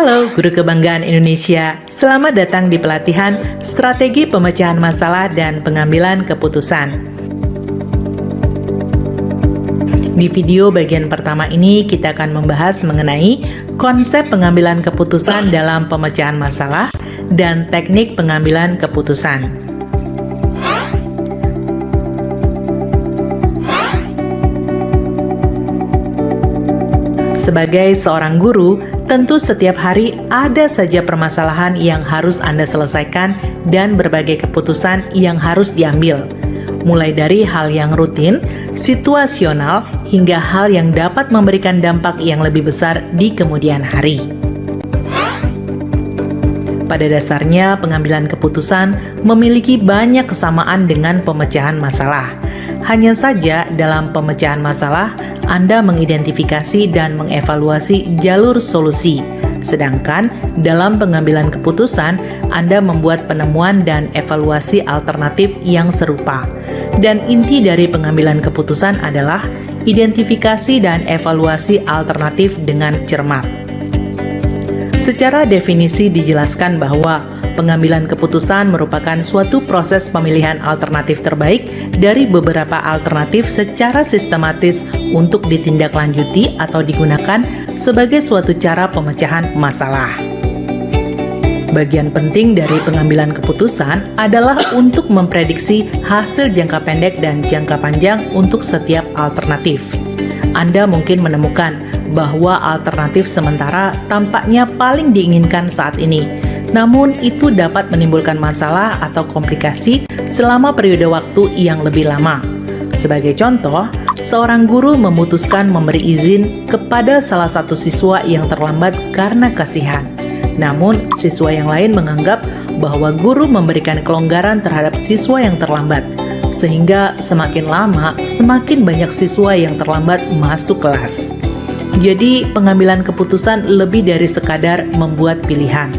Halo Guru Kebanggaan Indonesia, selamat datang di pelatihan Strategi Pemecahan Masalah dan Pengambilan Keputusan. Di video bagian pertama ini kita akan membahas mengenai konsep pengambilan keputusan dalam pemecahan masalah dan teknik pengambilan keputusan. Sebagai seorang guru, tentu setiap hari ada saja permasalahan yang harus Anda selesaikan dan berbagai keputusan yang harus diambil. Mulai dari hal yang rutin, situasional, hingga hal yang dapat memberikan dampak yang lebih besar di kemudian hari. Pada dasarnya, pengambilan keputusan memiliki banyak kesamaan dengan pemecahan masalah. Hanya saja dalam pemecahan masalah, Anda mengidentifikasi dan mengevaluasi jalur solusi. Sedangkan dalam pengambilan keputusan, Anda membuat penemuan dan evaluasi alternatif yang serupa. Dan inti dari pengambilan keputusan adalah identifikasi dan evaluasi alternatif dengan cermat. Secara definisi dijelaskan bahwa pengambilan keputusan merupakan suatu proses pemilihan alternatif terbaik dari beberapa alternatif secara sistematis untuk ditindaklanjuti atau digunakan sebagai suatu cara pemecahan masalah. Bagian penting dari pengambilan keputusan adalah untuk memprediksi hasil jangka pendek dan jangka panjang untuk setiap alternatif. Anda mungkin menemukan bahwa alternatif sementara tampaknya paling diinginkan saat ini. Namun, itu dapat menimbulkan masalah atau komplikasi selama periode waktu yang lebih lama. Sebagai contoh, seorang guru memutuskan memberi izin kepada salah satu siswa yang terlambat karena kasihan. Namun, siswa yang lain menganggap bahwa guru memberikan kelonggaran terhadap siswa yang terlambat, sehingga semakin lama, semakin banyak siswa yang terlambat masuk kelas. Jadi, pengambilan keputusan lebih dari sekadar membuat pilihan.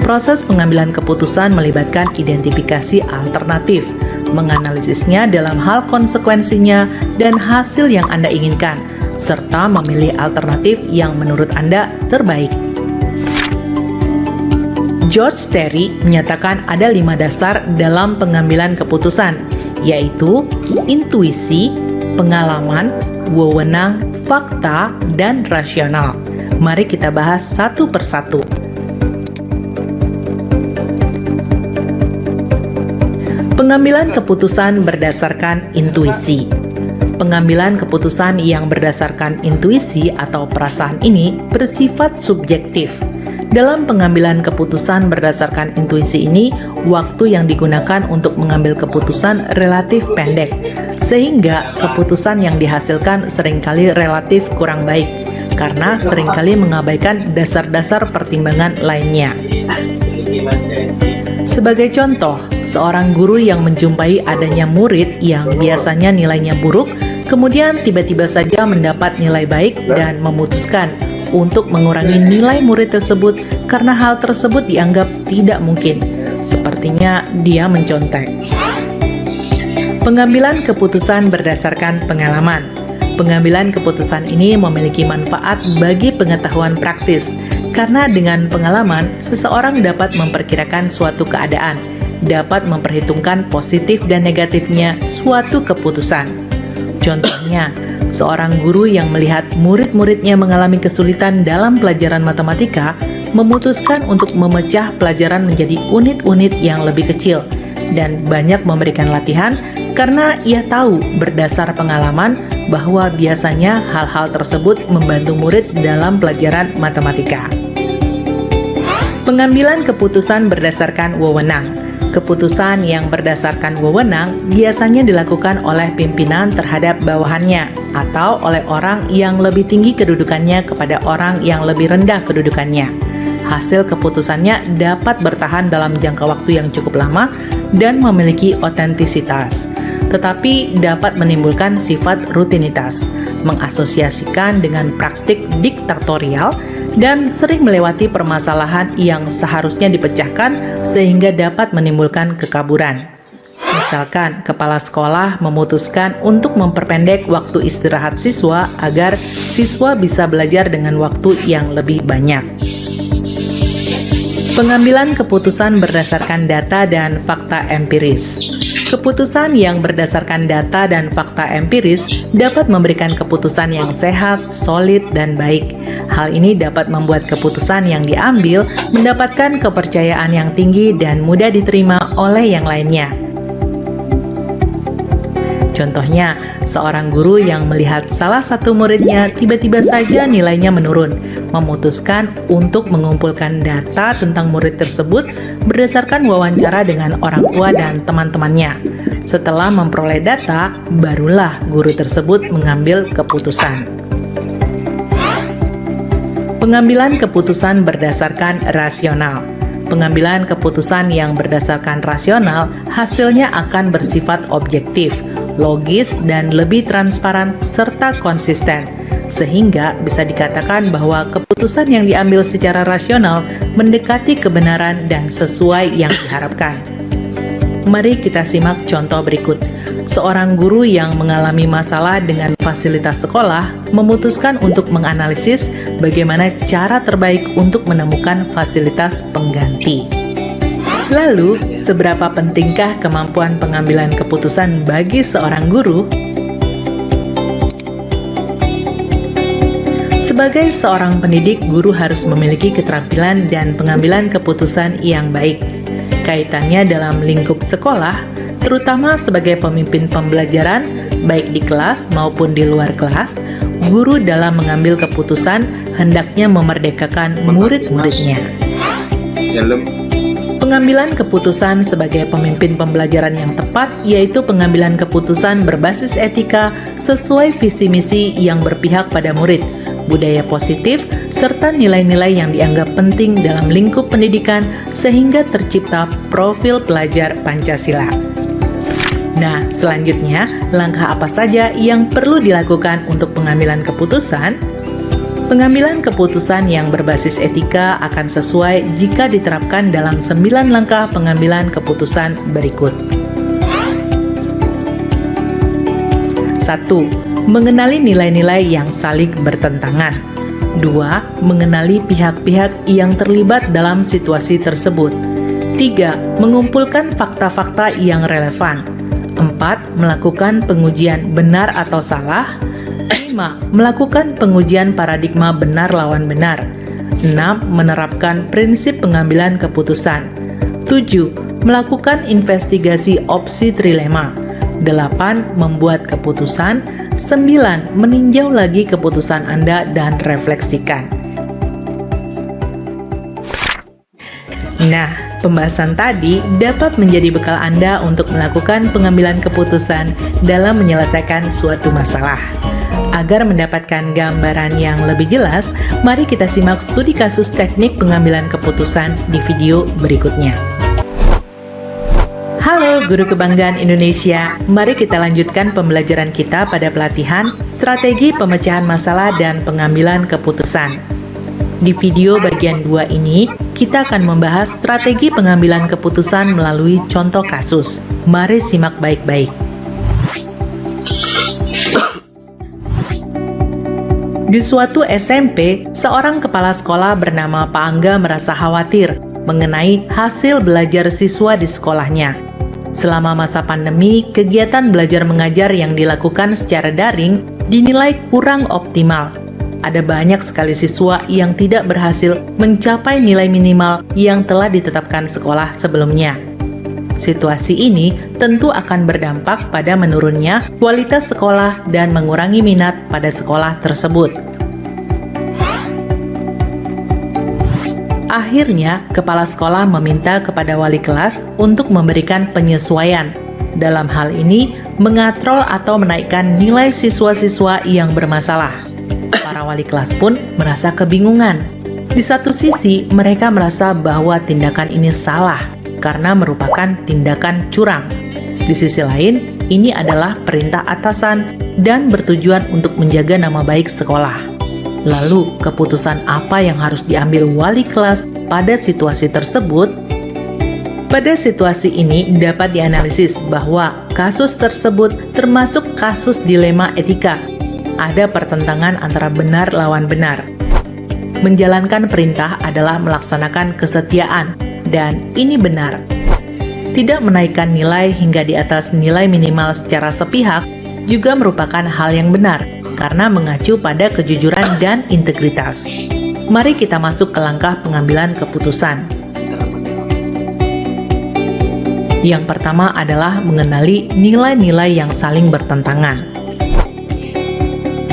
Proses pengambilan keputusan melibatkan identifikasi alternatif, menganalisisnya dalam hal konsekuensinya dan hasil yang Anda inginkan, serta memilih alternatif yang menurut Anda terbaik. George Terry menyatakan ada 5 dasar dalam pengambilan keputusan, yaitu intuisi, pengalaman, wewenang, fakta, dan rasional. Mari kita bahas satu persatu. Pengambilan keputusan berdasarkan intuisi. Pengambilan keputusan yang berdasarkan intuisi atau perasaan ini bersifat subjektif. Dalam pengambilan keputusan berdasarkan intuisi ini, waktu yang digunakan untuk mengambil keputusan relatif pendek, sehingga keputusan yang dihasilkan seringkali relatif kurang baik, karena seringkali mengabaikan dasar-dasar pertimbangan lainnya. Sebagai contoh, seorang guru yang menjumpai adanya murid yang biasanya nilainya buruk, kemudian tiba-tiba saja mendapat nilai baik dan memutuskan untuk mengurangi nilai murid tersebut karena hal tersebut dianggap tidak mungkin. Sepertinya dia mencontek. Pengambilan keputusan berdasarkan pengalaman. Pengambilan keputusan ini memiliki manfaat bagi pengetahuan praktis, karena dengan pengalaman, seseorang dapat memperkirakan suatu keadaan, dapat memperhitungkan positif dan negatifnya suatu keputusan. Contohnya, seorang guru yang melihat murid-muridnya mengalami kesulitan dalam pelajaran matematika, memutuskan untuk memecah pelajaran menjadi unit-unit yang lebih kecil, dan banyak memberikan latihan karena ia tahu berdasar pengalaman bahwa biasanya hal-hal tersebut membantu murid dalam pelajaran matematika. Pengambilan keputusan berdasarkan wewenang. Keputusan yang berdasarkan wewenang biasanya dilakukan oleh pimpinan terhadap bawahannya atau oleh orang yang lebih tinggi kedudukannya kepada orang yang lebih rendah kedudukannya. Hasil keputusannya dapat bertahan dalam jangka waktu yang cukup lama dan memiliki otentisitas, tetapi dapat menimbulkan sifat rutinitas, mengasosiasikan dengan praktik diktatorial, dan sering melewati permasalahan yang seharusnya dipecahkan sehingga dapat menimbulkan kekaburan. Misalkan, kepala sekolah memutuskan untuk memperpendek waktu istirahat siswa agar siswa bisa belajar dengan waktu yang lebih banyak. Pengambilan keputusan berdasarkan data dan fakta empiris. Keputusan yang berdasarkan data dan fakta empiris dapat memberikan keputusan yang sehat, solid, dan baik. Hal ini dapat membuat keputusan yang diambil mendapatkan kepercayaan yang tinggi dan mudah diterima oleh yang lainnya. Contohnya, seorang guru yang melihat salah satu muridnya tiba-tiba saja nilainya menurun, memutuskan untuk mengumpulkan data tentang murid tersebut berdasarkan wawancara dengan orang tua dan teman-temannya. Setelah memperoleh data, barulah guru tersebut mengambil keputusan. Pengambilan keputusan berdasarkan rasional. Pengambilan keputusan yang berdasarkan rasional hasilnya akan bersifat objektif, logis, dan lebih transparan serta konsisten, sehingga bisa dikatakan bahwa keputusan yang diambil secara rasional mendekati kebenaran dan sesuai yang diharapkan. Mari kita simak contoh berikut. Seorang guru yang mengalami masalah dengan fasilitas sekolah memutuskan untuk menganalisis bagaimana cara terbaik untuk menemukan fasilitas pengganti. Lalu, seberapa pentingkah kemampuan pengambilan keputusan bagi seorang guru? Sebagai seorang pendidik, guru harus memiliki keterampilan dan pengambilan keputusan yang baik. Kaitannya dalam lingkup sekolah, terutama sebagai pemimpin pembelajaran, baik di kelas maupun di luar kelas, guru dalam mengambil keputusan hendaknya memerdekakan murid-muridnya. Pengambilan keputusan sebagai pemimpin pembelajaran yang tepat yaitu pengambilan keputusan berbasis etika sesuai visi misi yang berpihak pada murid, budaya positif, serta nilai-nilai yang dianggap penting dalam lingkup pendidikan sehingga tercipta profil pelajar Pancasila. Nah, selanjutnya, langkah apa saja yang perlu dilakukan untuk pengambilan keputusan? Pengambilan keputusan yang berbasis etika akan sesuai jika diterapkan dalam 9 langkah pengambilan keputusan berikut. 1. Mengenali nilai-nilai yang saling bertentangan. 2. Mengenali pihak-pihak yang terlibat dalam situasi tersebut. 3. Mengumpulkan fakta-fakta yang relevan. 4. Melakukan pengujian benar atau salah. 5. Melakukan pengujian paradigma benar lawan benar. 6. Menerapkan prinsip pengambilan keputusan. 7. Melakukan investigasi opsi trilema. 8. Membuat keputusan. 9. Meninjau lagi keputusan Anda dan refleksikan. Nah, pembahasan tadi dapat menjadi bekal Anda untuk melakukan pengambilan keputusan dalam menyelesaikan suatu masalah. Agar mendapatkan gambaran yang lebih jelas, mari kita simak studi kasus teknik pengambilan keputusan di video berikutnya. Halo Guru Kebanggaan Indonesia, mari kita lanjutkan pembelajaran kita pada pelatihan Strategi Pemecahan Masalah dan Pengambilan Keputusan. Di video bagian 2 ini, kita akan membahas strategi pengambilan keputusan melalui contoh kasus. Mari simak baik-baik. Di suatu SMP, seorang kepala sekolah bernama Pak Angga merasa khawatir mengenai hasil belajar siswa di sekolahnya. Selama masa pandemi, kegiatan belajar mengajar yang dilakukan secara daring dinilai kurang optimal. Ada banyak sekali siswa yang tidak berhasil mencapai nilai minimal yang telah ditetapkan sekolah sebelumnya. Situasi ini tentu akan berdampak pada menurunnya kualitas sekolah dan mengurangi minat pada sekolah tersebut. Akhirnya, kepala sekolah meminta kepada wali kelas untuk memberikan penyesuaian. Dalam hal ini, mengatrol atau menaikkan nilai siswa-siswa yang bermasalah. Para wali kelas pun merasa kebingungan. Di satu sisi, mereka merasa bahwa tindakan ini salah karena merupakan tindakan curang. Di sisi lain, ini adalah perintah atasan dan bertujuan untuk menjaga nama baik sekolah. Lalu, keputusan apa yang harus diambil wali kelas pada situasi tersebut? Pada situasi ini dapat dianalisis bahwa kasus tersebut termasuk kasus dilema etika. Ada pertentangan antara benar lawan benar. Menjalankan perintah adalah melaksanakan kesetiaan, dan ini benar. Tidak menaikkan nilai hingga di atas nilai minimal secara sepihak juga merupakan hal yang benar, karena mengacu pada kejujuran dan integritas. Mari kita masuk ke langkah pengambilan keputusan. Yang pertama adalah mengenali nilai-nilai yang saling bertentangan.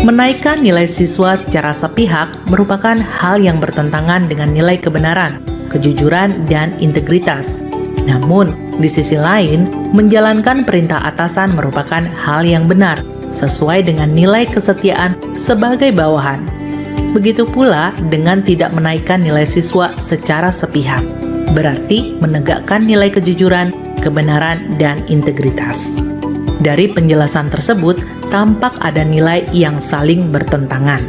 Menaikkan nilai siswa secara sepihak merupakan hal yang bertentangan dengan nilai kebenaran, kejujuran, dan integritas. Namun, di sisi lain, menjalankan perintah atasan merupakan hal yang benar, sesuai dengan nilai kesetiaan sebagai bawahan. Begitu pula dengan tidak menaikkan nilai siswa secara sepihak, berarti menegakkan nilai kejujuran, kebenaran, dan integritas. Dari penjelasan tersebut, tampak ada nilai yang saling bertentangan.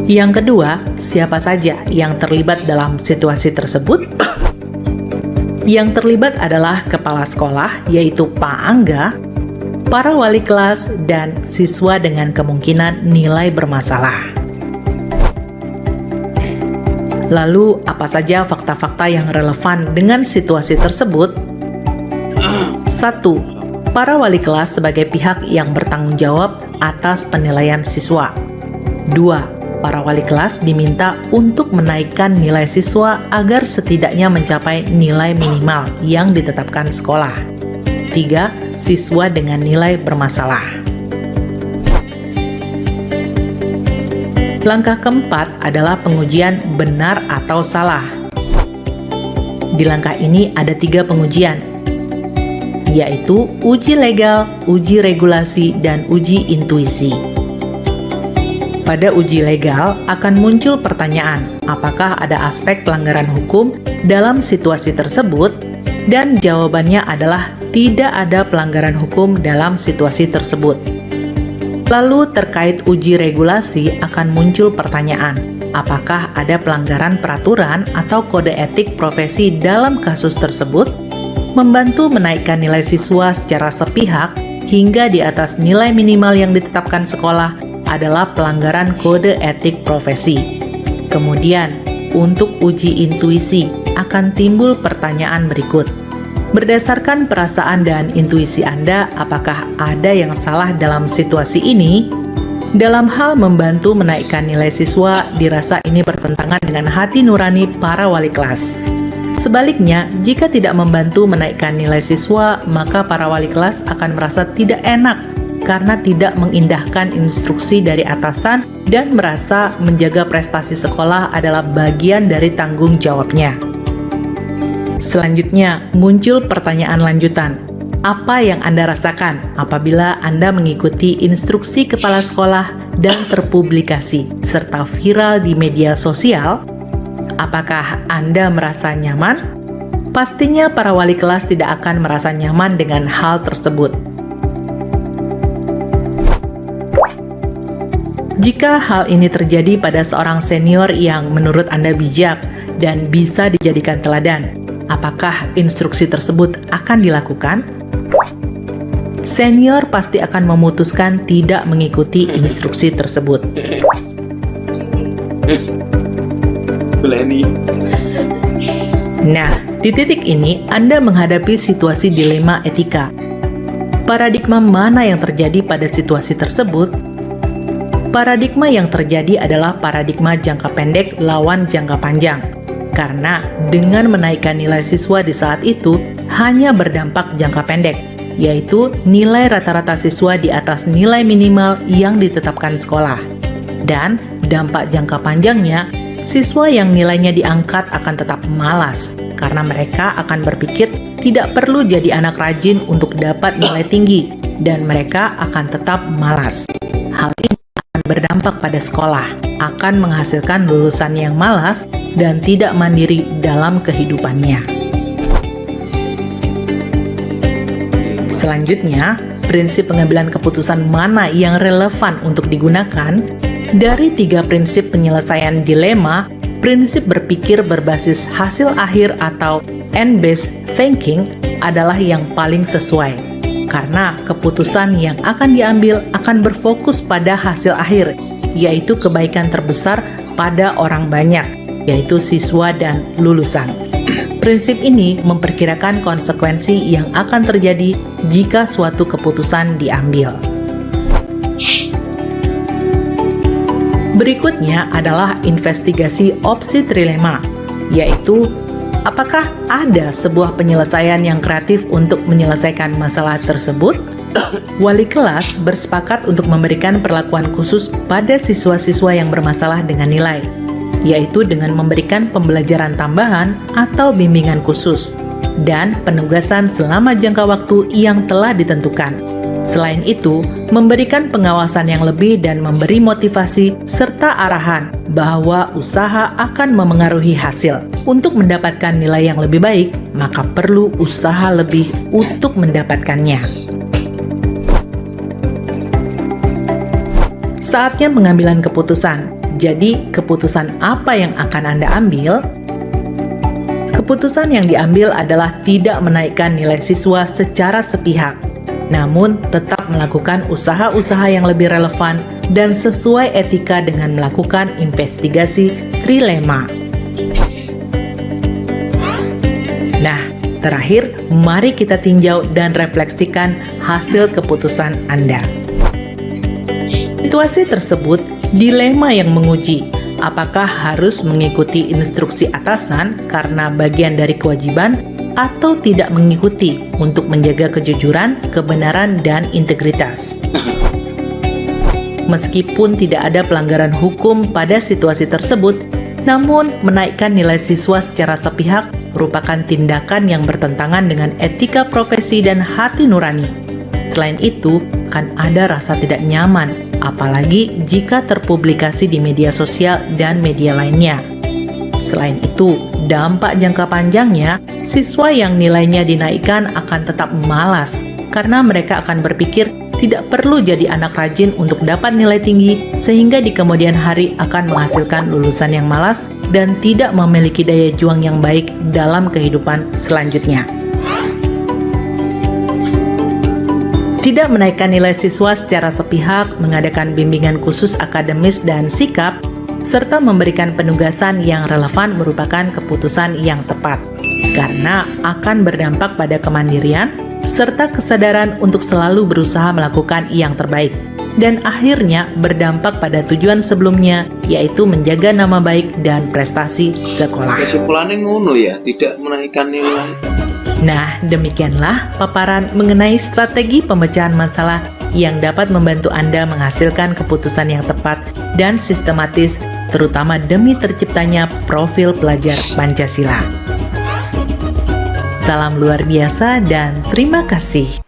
Yang kedua, siapa saja yang terlibat dalam situasi tersebut? Yang terlibat adalah kepala sekolah, yaitu Pak Angga, para wali kelas, dan siswa dengan kemungkinan nilai bermasalah. Lalu, apa saja fakta-fakta yang relevan dengan situasi tersebut? 1. Para wali kelas sebagai pihak yang bertanggung jawab atas penilaian siswa. 2. Para wali kelas diminta untuk menaikkan nilai siswa agar setidaknya mencapai nilai minimal yang ditetapkan sekolah. 3. Siswa dengan nilai bermasalah. Langkah keempat adalah pengujian benar atau salah. Di langkah ini ada 3 pengujian, yaitu uji legal, uji regulasi, dan uji intuisi. Pada uji legal akan muncul pertanyaan, apakah ada aspek pelanggaran hukum dalam situasi tersebut, dan jawabannya adalah tidak ada pelanggaran hukum dalam situasi tersebut. Lalu terkait uji regulasi akan muncul pertanyaan, apakah ada pelanggaran peraturan atau kode etik profesi dalam kasus tersebut? Membantu menaikkan nilai siswa secara sepihak hingga di atas nilai minimal yang ditetapkan sekolah adalah pelanggaran kode etik profesi. Kemudian, untuk uji intuisi akan timbul pertanyaan berikut. Berdasarkan perasaan dan intuisi Anda, apakah ada yang salah dalam situasi ini? Dalam hal membantu menaikkan nilai siswa, dirasa ini bertentangan dengan hati nurani para wali kelas. Sebaliknya, jika tidak membantu menaikkan nilai siswa, maka para wali kelas akan merasa tidak enak karena tidak mengindahkan instruksi dari atasan dan merasa menjaga prestasi sekolah adalah bagian dari tanggung jawabnya. Selanjutnya, muncul pertanyaan lanjutan. Apa yang Anda rasakan apabila Anda mengikuti instruksi kepala sekolah dan terpublikasi, serta viral di media sosial? Apakah Anda merasa nyaman? Pastinya para wali kelas tidak akan merasa nyaman dengan hal tersebut. Jika hal ini terjadi pada seorang senior yang menurut Anda bijak dan bisa dijadikan teladan, apakah instruksi tersebut akan dilakukan? Senior pasti akan memutuskan tidak mengikuti instruksi tersebut. Nah, di titik ini Anda menghadapi situasi dilema etika. Paradigma mana yang terjadi pada situasi tersebut? Paradigma yang terjadi adalah paradigma jangka pendek lawan jangka panjang. Karena dengan menaikkan nilai siswa di saat itu hanya berdampak jangka pendek, yaitu nilai rata-rata siswa di atas nilai minimal yang ditetapkan sekolah. Dan dampak jangka panjangnya, siswa yang nilainya diangkat akan tetap malas, karena mereka akan berpikir tidak perlu jadi anak rajin untuk dapat nilai tinggi, dan mereka akan tetap malas. Hal ini akan berdampak pada sekolah, akan menghasilkan lulusan yang malas dan tidak mandiri dalam kehidupannya. Selanjutnya, prinsip pengambilan keputusan mana yang relevan untuk digunakan? Dari 3 prinsip penyelesaian dilema, Prinsip berpikir berbasis hasil akhir atau end-based thinking adalah yang paling sesuai, karena keputusan yang akan diambil akan berfokus pada hasil akhir, yaitu kebaikan terbesar pada orang banyak, yaitu siswa dan lulusan. Prinsip ini memperkirakan konsekuensi yang akan terjadi jika suatu keputusan diambil. Berikutnya adalah investigasi opsi trilema, yaitu apakah ada sebuah penyelesaian yang kreatif untuk menyelesaikan masalah tersebut? Wali kelas bersepakat untuk memberikan perlakuan khusus pada siswa-siswa yang bermasalah dengan nilai, yaitu dengan memberikan pembelajaran tambahan atau bimbingan khusus, dan penugasan selama jangka waktu yang telah ditentukan. Selain itu, memberikan pengawasan yang lebih dan memberi motivasi serta arahan bahwa usaha akan memengaruhi hasil. Untuk mendapatkan nilai yang lebih baik, maka perlu usaha lebih untuk mendapatkannya. Saatnya pengambilan keputusan. Jadi, keputusan apa yang akan Anda ambil? Keputusan yang diambil adalah tidak menaikkan nilai siswa secara sepihak, namun tetap melakukan usaha-usaha yang lebih relevan dan sesuai etika dengan melakukan investigasi trilema. Nah, terakhir, mari kita tinjau dan refleksikan hasil keputusan Anda. Situasi tersebut dilema yang menguji apakah harus mengikuti instruksi atasan karena bagian dari kewajiban atau tidak mengikuti untuk menjaga kejujuran, kebenaran, dan integritas. Meskipun tidak ada pelanggaran hukum pada situasi tersebut, namun menaikkan nilai siswa secara sepihak merupakan tindakan yang bertentangan dengan etika profesi dan hati nurani. Selain itu, kan ada rasa tidak nyaman, apalagi jika terpublikasi di media sosial dan media lainnya. Selain itu, dampak jangka panjangnya, siswa yang nilainya dinaikkan akan tetap malas karena mereka akan berpikir tidak perlu jadi anak rajin untuk dapat nilai tinggi, sehingga di kemudian hari akan menghasilkan lulusan yang malas dan tidak memiliki daya juang yang baik dalam kehidupan selanjutnya. Tidak menaikkan nilai siswa secara sepihak, mengadakan bimbingan khusus akademis dan sikap, serta memberikan penugasan yang relevan merupakan keputusan yang tepat, karena akan berdampak pada kemandirian, serta kesadaran untuk selalu berusaha melakukan yang terbaik, dan akhirnya berdampak pada tujuan sebelumnya, yaitu menjaga nama baik dan prestasi sekolah. Kesimpulannya ngono ya, tidak menaikkan nilai. Nah, demikianlah paparan mengenai strategi pemecahan masalah yang dapat membantu Anda menghasilkan keputusan yang tepat dan sistematis, terutama demi terciptanya profil pelajar Pancasila. Salam luar biasa dan terima kasih.